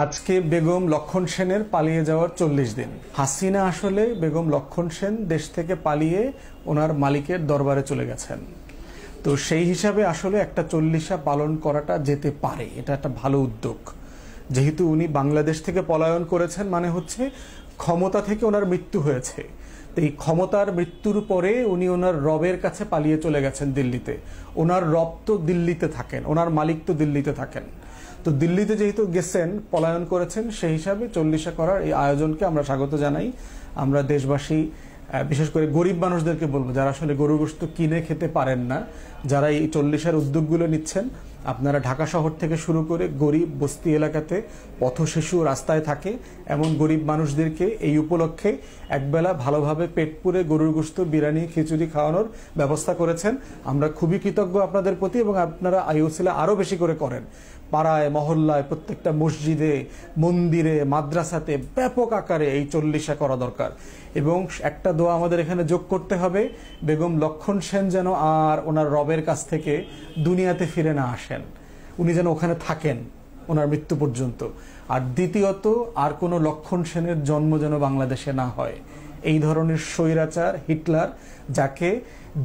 আজকে বেগম লক্ষণ সেনের পালিয়ে যাওয়ার 40 দিন। হাসিনা আসলে বেগম লক্ষণ সেন দেশ থেকে পালিয়ে ওনার মালিকের দরবারে চলে গেছেন। তো সেই হিসাবে আসলে একটা 40 পালন করাটা যেতে পারে, এটা একটা ভালো উদ্যোগ। যেহেতু উনি বাংলাদেশ থেকে পলায়ন করেছেন, মানে হচ্ছে ক্ষমতা থেকে ওনার মৃত্যু হয়েছে। এই ক্ষমতার মৃত্যুর পরে উনি ওনার রবের কাছে পালিয়ে চলে গেছেন দিল্লিতে। ওনার রব তো দিল্লিতে থাকেন, ওনার মালিক তো দিল্লিতে থাকেন। তো দিল্লিতে যেহেতু গেছেন, পলায়ন করেছেন, সেই হিসাবে 40 করার এই আয়োজনকে আমরা স্বাগত জানাই। আমরা দেশবাসী, বিশেষ করে গরিব মানুষদেরকে বলবো, যারা আসলে গরুর গোশত কিনে খেতে পারেন না, যারা এই 40 উদ্যোগগুলো নিচ্ছেন, আপনারা ঢাকা শহর থেকে শুরু করে গরিব বস্তি এলাকাতে পথ শিশু রাস্তায় থাকে এমন গরিব মানুষদেরকে এই উপলক্ষে একবেলা ভালোভাবে পেট পুরে গরুর গোশত, বিরিয়ানি, খিচুড়ি খাওয়ানোর ব্যবস্থা করেছেন। আমরা খুবই কৃতজ্ঞ আপনাদের প্রতি, এবং আপনারা আইওসিলা আরও বেশি করে করেন। পাড়ায়, মহল্লায়, প্রত্যেকটা মসজিদে, মন্দিরে, মাদ্রাসাতে ব্যাপক আকারে এই 40 করা দরকার। এবং একটা দোয়া আমাদের এখানে যোগ করতে হবে, বেগম লক্ষণ সেন যেন আর ওনার রবের কাছ থেকে দুনিয়াতে ফিরে না আসেন, উনি যেন ওখানে থাকেন ওনার মৃত্যু পর্যন্ত। আর দ্বিতীয়ত, আর কোনো লক্ষণ সেনের জন্ম যেন বাংলাদেশে না হয়। এই ধরনের স্বৈরাচার হিটলার, যাকে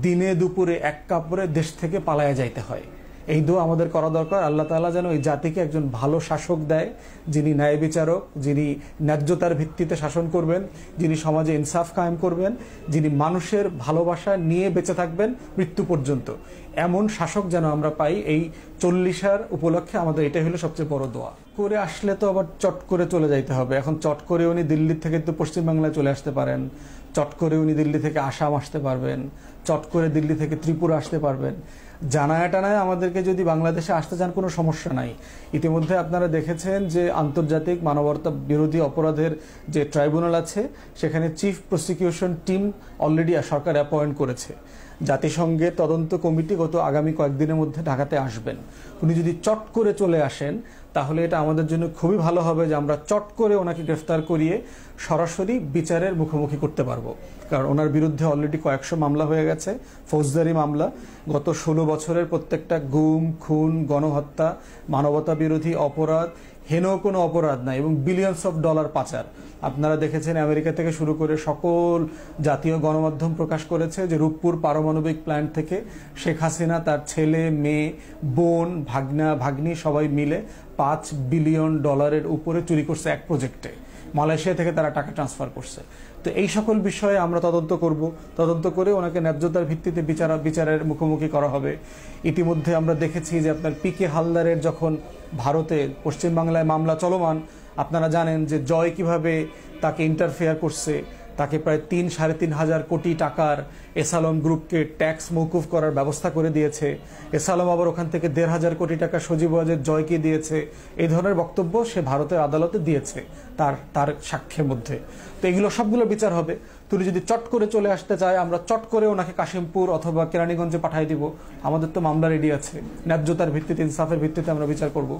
দিনে দুপুরে এক কাপড়ে দেশ থেকে পালায়া যাইতে হয়, এই দোয়া আমাদের করা দরকার। আল্লাহ তাআলা যেন এই জাতিকে একজন ভালো শাসক দেয়, যিনি ন্যায় বিচারক, যিনি ন্যায্যতার ভিত্তিতে শাসন করবেন, যিনি সমাজে ইনসাফ কায়েম করবেন, যিনি মানুষের ভালোবাসা নিয়ে বেঁচে থাকবেন মৃত্যু পর্যন্ত। এমন শাসক যেন আমরা পাই। এই 40 উপলক্ষে আমাদের এটাই হলো সবচেয়ে বড় দোয়া। করে আসলে তো আবার চট করে চলে যাইতে হবে। এখন চট করে উনি দিল্লি থেকে তো পশ্চিমবাংলায় চলে আসতে পারেন, চট করে উনি দিল্লি থেকে আসাম আসতে পারবেন, চট করে দিল্লি থেকে ত্রিপুরা আসতে পারবেন। জানায় টানায় আমাদেরকে যদি বাংলাদেশে আসতে চান, কোনো সমস্যা নাই। ইতিমধ্যে আপনারা দেখেছেন যে আন্তর্জাতিক মানবতা বিরোধী অপরাধের যে ট্রাইব্যুনাল আছে, সেখানে চিফ প্রসিকিউশন টিম অলরেডি সরকার অ্যাপয়েন্ট করেছে। জাতিসংঘের তদন্ত কমিটি গত আগামী কয়েকদিনের মধ্যে ঢাকাতে আসবেন। উনি যদি চট করে চলে আসেন, তাহলে এটা আমাদের জন্য খুবই ভালো হবে যে আমরা চট করে ওনাকে গ্রেফতার করিয়ে সরাসরি বিচারের মুখোমুখি করতে পারবো। কারণ ওনার বিরুদ্ধে অলরেডি কয়েকশো মামলা হয়ে গেছে, ফৌজদারি মামলা। গত 16 বছরের প্রত্যেকটা গুম, খুন, গণহত্যা, মানবতা বিরোধী অপরাধ, হেন কোনো অপরাধ নাই, এবং বিলিয়নস অফ ডলার পাচার। আপনারা দেখেছেন আমেরিকা থেকে শুরু করে সকল জাতীয় গণমাধ্যম প্রকাশ করেছে যে রূপপুর পারমাণবিক প্ল্যান্ট থেকে শেখ হাসিনা, তার ছেলে, মেয়ে, বোন, ভাগনা, ভাগ্নি সবাই মিলে $5 বিলিয়ন উপরে চুরি করছে এক প্রজেক্টে। মালয়েশিয়া থেকে তারা টাকা ট্রান্সফার করছে। তো এই সকল বিষয়ে আমরা তদন্ত করব। তদন্ত করে ওনাকে ন্যায্যতার ভিত্তিতে বিচারের মুখোমুখি করা হবে। ইতিমধ্যে আমরা দেখেছি যে আপনার পিকে হালদারের যখন ভারতে, পশ্চিমবাংলায় মামলা চলমান, আপনারা জানেন যে জয় কিভাবে তাকে ইন্টারফেয়ার করছে। তাকে প্রায় 3-3.5 হাজার কোটি টাকার এসালম গ্রুপকে ট্যাক্স মৌকুফ করার ব্যবস্থা করে দিয়েছে। এসালম আবার ওখান থেকে 1.5 কোটি টাকা সজীব ওয়াজেদ জয়কে দিয়েছে। এই ধরনের বক্তব্য সে ভারতের আদালতে দিয়েছে তার সাক্ষ্যের মধ্যে। তো এগুলো সবগুলো বিচার হবে। তুমি যদি চট করে চলে আসতে চায়, আমরা চট করে ওনাকে কাশিমপুর অথবা কেরানীগঞ্জে পাঠিয়ে দিব। আমাদের তো মামলা রেডি আছে, ন্যায্যতার ভিত্তিতে, ইনসাফের ভিত্তিতে আমরা বিচার করব।